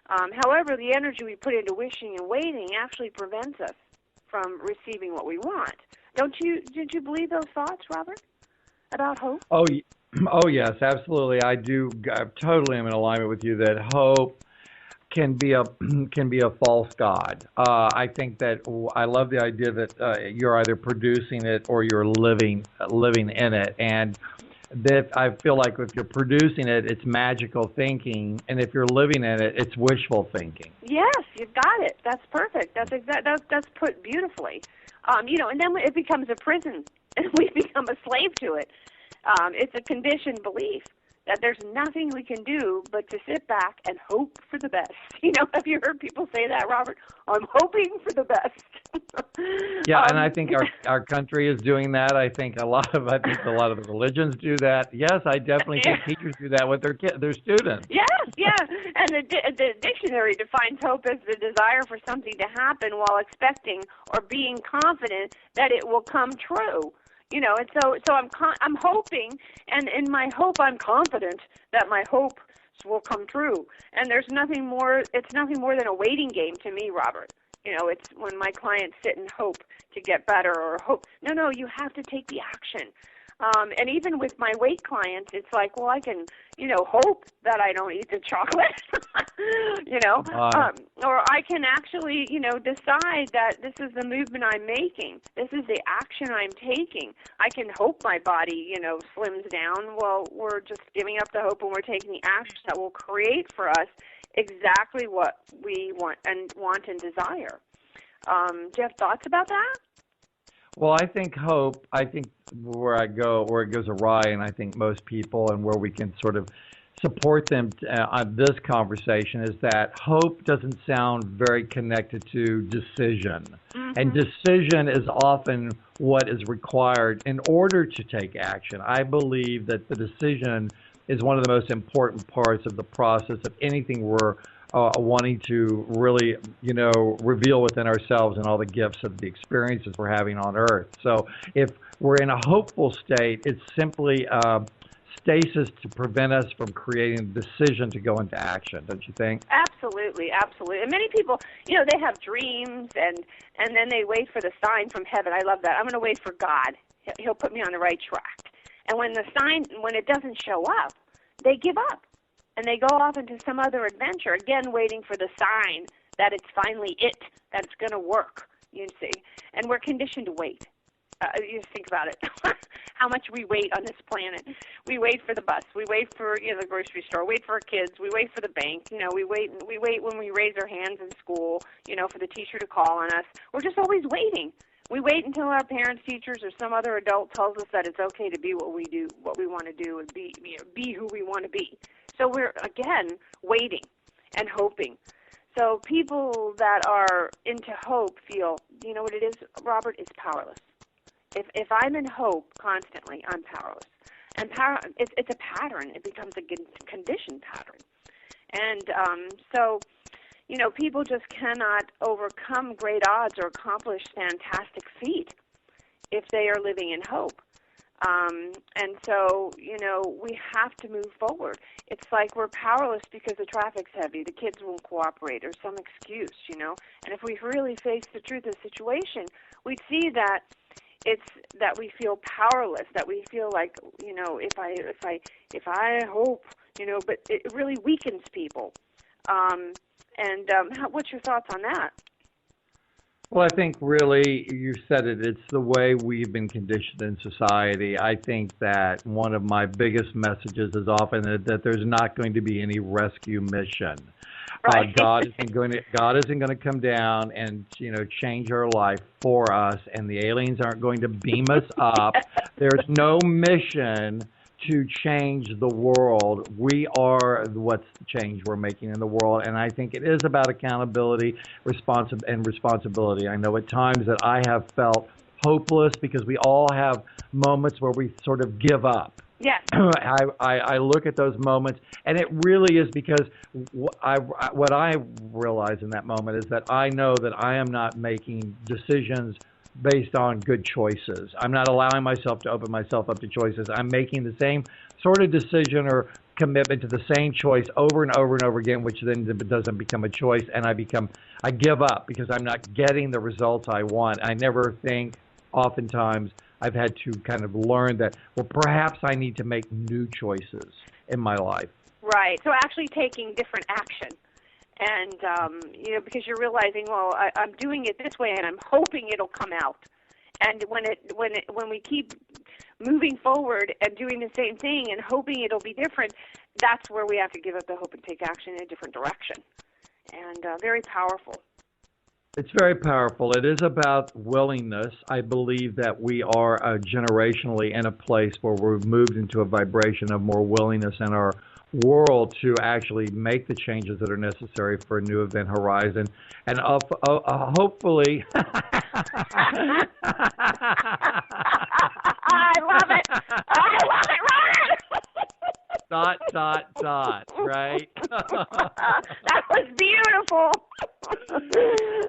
However, the energy we put into wishing and waiting actually prevents us from receiving what we want. Did you believe those thoughts, Robert, about hope? Oh, yes, absolutely. I do. I totally am in alignment with you that hope can be a false god. I think that I love the idea that you're either producing it or you're living in it, and that I feel like if you're producing it, it's magical thinking, and if you're living in it, it's wishful thinking. Yes, you've got it. That's perfect. That's put beautifully. And then it becomes a prison, and we become a slave to it. It's a conditioned belief that there's nothing we can do but to sit back and hope for the best. Have you heard people say that, Robert? I'm hoping for the best. Yeah, and I think our country is doing that. I think a lot of the religions do that. Yes, I definitely think teachers do that with their students. Yes, yeah. And the dictionary defines hope as the desire for something to happen while expecting or being confident that it will come true. And so I'm hoping, and in my hope I'm confident that my hopes will come true. And there's nothing more. It's nothing more than a waiting game to me, Robert. It's when my clients sit and hope to get better or hope. No, you have to take the action. And even with my weight clients, it's like, well, I can, hope that I don't eat the chocolate, or I can actually, decide that this is the movement I'm making. This is the action I'm taking. I can hope my body, slims down. Well, we're just giving up the hope and we're taking the action that will create for us exactly what we want and desire. Do you have thoughts about that? Well, I think where it goes awry, and I think most people, and where we can sort of support them on this conversation, is that hope doesn't sound very connected to decision. Mm-hmm. And decision is often what is required in order to take action. I believe that the decision is one of the most important parts of the process of anything we're wanting to really, reveal within ourselves and all the gifts of the experiences we're having on Earth. So if we're in a hopeful state, it's simply stasis to prevent us from creating a decision to go into action, don't you think? Absolutely, absolutely. And many people, they have dreams and then they wait for the sign from heaven. I love that. I'm going to wait for God. He'll put me on the right track. And when it doesn't show up, they give up. And they go off into some other adventure, again waiting for the sign that it's finally that it's going to work, you see. And we're conditioned to wait. You think about it, how much we wait on this planet. We wait for the bus. We wait for the grocery store. Wait for our kids. We wait for the bank. We wait when we raise our hands in school, for the teacher to call on us. We're just always waiting. We wait until our parents, teachers, or some other adult tells us that it's okay to be what we do, what we want to do, and be who we want to be. So we're, again, waiting and hoping. So people that are into hope feel, you know what it is, Robert, is powerless. If I'm in hope constantly, I'm powerless. And it's a pattern. It becomes a conditioned pattern. And so, you know, people just cannot overcome great odds or accomplish fantastic feat if they are living in hope. And so, you know, we have to move forward. It's like we're powerless because the traffic's heavy, the kids won't cooperate, or some excuse, you know. And if we really face the truth of the situation, we'd see that it's that we feel powerless, that we feel like, you know, if I hope, you know, but it really weakens people. What's your thoughts on that? Well, I think really you said it. It's the way we've been conditioned in society. I think that one of my biggest messages is often that there's not going to be any rescue mission. Right. God isn't going to come down and, you know, change our life for us, and the aliens aren't going to beam us up. There's no mission to change the world. We are what's the change we're making in the world, and I think it is about accountability, responsibility. I know at times that I have felt hopeless because we all have moments where we sort of give up. Yes. I look at those moments, and it really is because what I realize in that moment is that I know that I am not making decisions based on good choices. I'm not allowing myself to open myself up to choices. I'm making the same sort of decision or commitment to the same choice over and over and over again, which then doesn't become a choice, and I give up because I'm not getting the results I want. I never think, oftentimes, I've had to kind of learn that, well, perhaps I need to make new choices in my life. Right. So actually taking different action. And, you know, because you're realizing, well, I'm doing it this way, and I'm hoping it'll come out. And when we keep moving forward and doing the same thing and hoping it'll be different, that's where we have to give up the hope and take action in a different direction. And very powerful. It's very powerful. It is about willingness. I believe that we are generationally in a place where we've moved into a vibration of more willingness in our world to actually make the changes that are necessary for a new event horizon. And hopefully... I love it. I love it, Robert. Right? That was beautiful.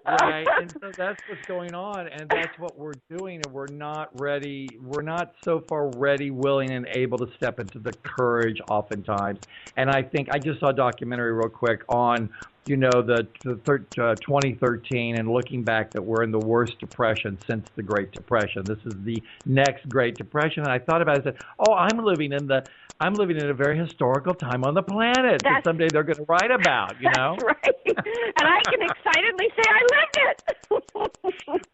Right, and so that's what's going on, and that's what we're doing, and we're not ready. We're not so far ready, willing, and able to step into the courage oftentimes. And I think I just saw a documentary real quick on, you know, the 2013, and looking back that we're in the worst depression since the Great Depression. This is the next Great Depression, and I thought about it and said, oh, I'm living in a very historical time on the planet that someday they're going to write about, you know? That's right. And I can excitedly say I lived it.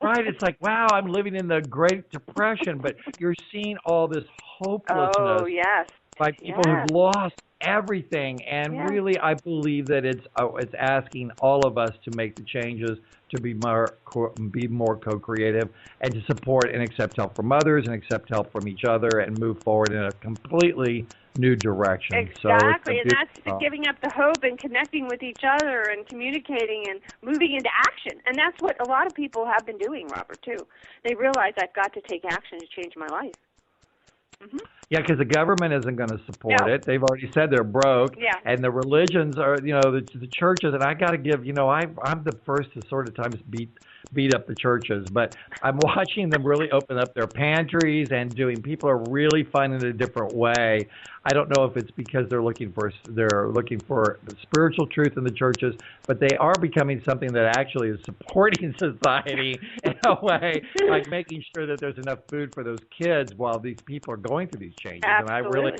Right. It's like, wow, I'm living in the Great Depression, but you're seeing all this hopelessness by people who've lost everything. And really, I believe that it's asking all of us to make the changes, to be more co-creative, and to support and accept help from others and accept help from each other and move forward in a completely new direction. Exactly, and that's giving up the hope and connecting with each other and communicating and moving into action. And that's what a lot of people have been doing, Robert, too. They realize I've got to take action to change my life. Mm-hmm. Yeah, because the government isn't going to support it. They've already said they're broke. Yeah. And the religions are, you know, the churches, and I got to give, you know, I'm the first to sort of times beat up the churches, but I'm watching them really open up their pantries and people are really finding it a different way. I don't know if it's because they're looking for the spiritual truth in the churches, but they are becoming something that actually is supporting society in a way, like making sure that there's enough food for those kids while these people are going through these changes. Absolutely.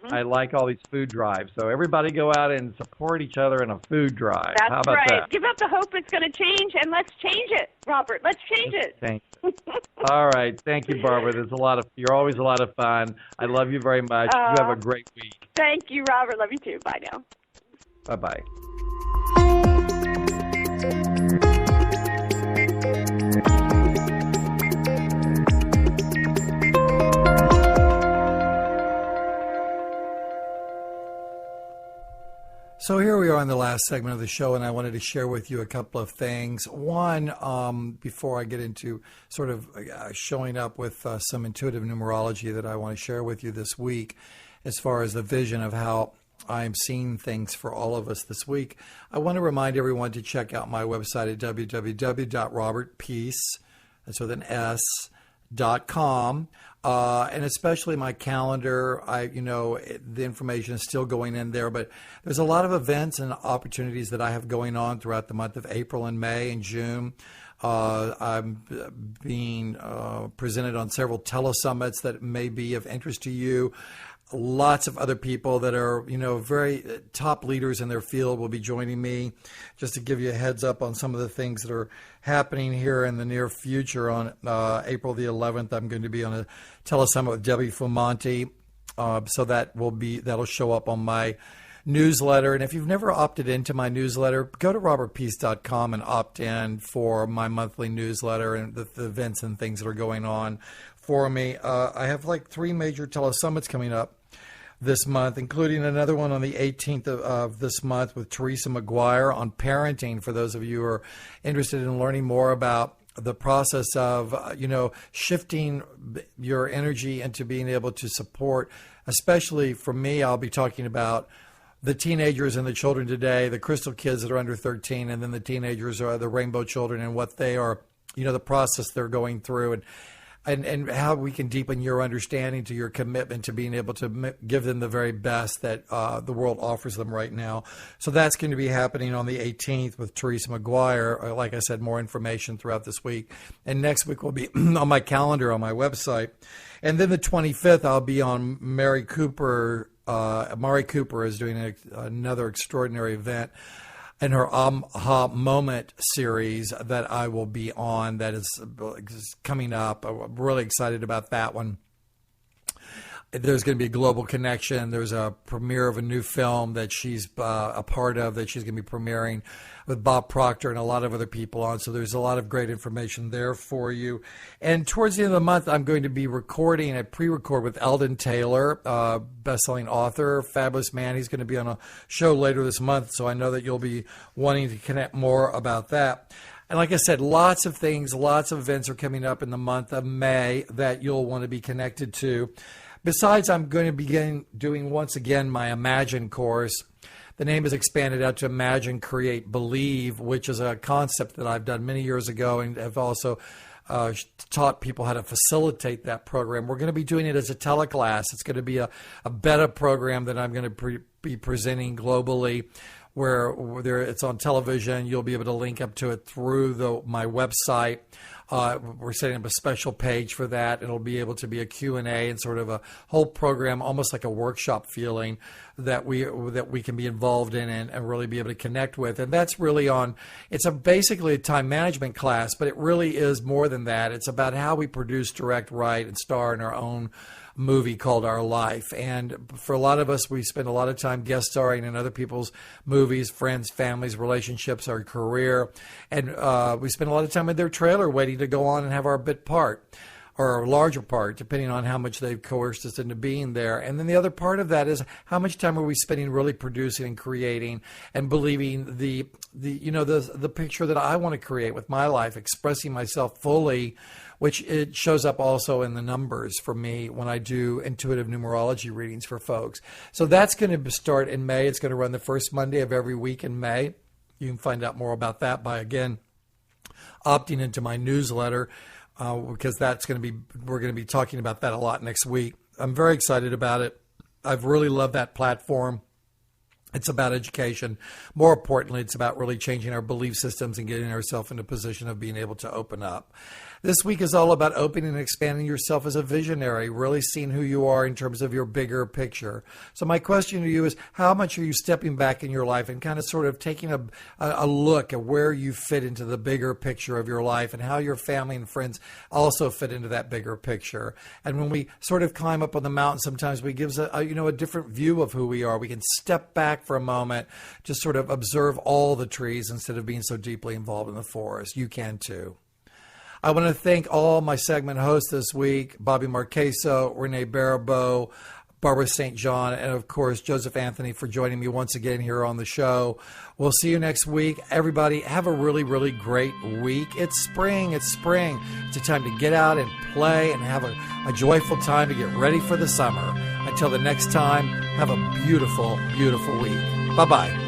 And I like all these food drives. So everybody go out and support each other in a food drive. That's How about right. that? Give up the hope it's going to change, and let's change it, Robert. Let's change it. Thank you. All right. Thank you, Barbara. You're always a lot of fun. I love you very much. You have a great week. Thank you, Robert. Love you too. Bye now. Bye-bye. So here we are in the last segment of the show, and I wanted to share with you a couple of things. One, before I get into sort of showing up with some intuitive numerology that I want to share with you this week, as far as the vision of how I'm seeing things for all of us this week, I want to remind everyone to check out my website at www.robertpease, that's with an S.com, and especially my calendar. The information is still going in there, but there's a lot of events and opportunities that I have going on throughout the month of April and May and June. I'm being presented on several telesummits that may be of interest to you. Lots of other people that are, very top leaders in their field will be joining me. Just to give you a heads up on some of the things that are happening here in the near future, on April the 11th, I'm going to be on a telesummit with Debbie Fumonti. So that'll show up on my newsletter. And if you've never opted into my newsletter, go to robertpease.com and opt in for my monthly newsletter and the events and things that are going on for me. I have like 3 major telesummits coming up this month, including another one on the 18th of this month with Teresa McGuire on parenting, for those of you who are interested in learning more about the process of, shifting your energy into being able to support. Especially for me, I'll be talking about the teenagers and the children today, the crystal kids that are under 13, and then the teenagers are the rainbow children and what they are, the process they're going through, and how we can deepen your understanding to your commitment to being able to give them the very best that the world offers them right now. So that's going to be happening on the 18th with Teresa McGuire. Like I said, more information throughout this week. And next week will be on my calendar on my website. And then the 25th, I'll be on Mary Cooper. Mari Cooper is doing another extraordinary event in her Aha Moment series that I will be on, that is coming up. I'm really excited about that one. There's going to be a global connection. There's a premiere of a new film that she's a part of that she's going to be premiering with Bob Proctor and a lot of other people on. So there's a lot of great information there for you. And towards the end of the month, I'm going to be recording a pre-record with Eldon Taylor, best-selling author, fabulous man. He's going to be on a show later this month, so I know that you'll be wanting to connect more about that. And like I said, lots of things, lots of events are coming up in the month of May that you'll want to be connected to. Besides, I'm going to begin doing once again my Imagine course. The name is expanded out to Imagine, Create, Believe, which is a concept that I've done many years ago and have also taught people how to facilitate that program. We're going to be doing it as a teleclass. It's going to be a beta program that I'm going to be presenting globally, where it's on television. You'll be able to link up to it through my website. We're setting up a special page for that. It'll be able to be a Q&A and sort of a whole program, almost like a workshop feeling that we can be involved in and really be able to connect with. And that's really it's basically a time management class, but it really is more than that. It's about how we produce, direct, write, and star in our own movie called Our Life. And for a lot of us, we spend a lot of time guest starring in other people's movies, friends, families, relationships, our career. And we spend a lot of time in their trailer waiting to go on and have our bit part or a larger part, depending on how much they've coerced us into being there. And then the other part of that is how much time are we spending really producing and creating and believing the picture that I want to create with my life, expressing myself fully, which it shows up also in the numbers for me when I do intuitive numerology readings for folks. So that's going to start in May. It's going to run the first Monday of every week in May. You can find out more about that by, again, opting into my newsletter, because we're going to be talking about that a lot next week. I'm very excited about it. I've really loved that platform. It's about education. More importantly, it's about really changing our belief systems and getting ourselves in a position of being able to open up. This week is all about opening and expanding yourself as a visionary, really seeing who you are in terms of your bigger picture. So my question to you is, how much are you stepping back in your life and kind of sort of taking a look at where you fit into the bigger picture of your life and how your family and friends also fit into that bigger picture? And when we sort of climb up on the mountain, sometimes we give a different view of who we are. We can step back for a moment, just sort of observe all the trees instead of being so deeply involved in the forest. You can too. I want to thank all my segment hosts this week, Bobby Marchesso, Renee Baribeau, Barbara St. John, and of course, Joseph Anthony for joining me once again here on the show. We'll see you next week. Everybody, have a really, really great week. It's spring. It's spring. It's a time to get out and play and have a joyful time to get ready for the summer. Until the next time, have a beautiful, beautiful week. Bye-bye.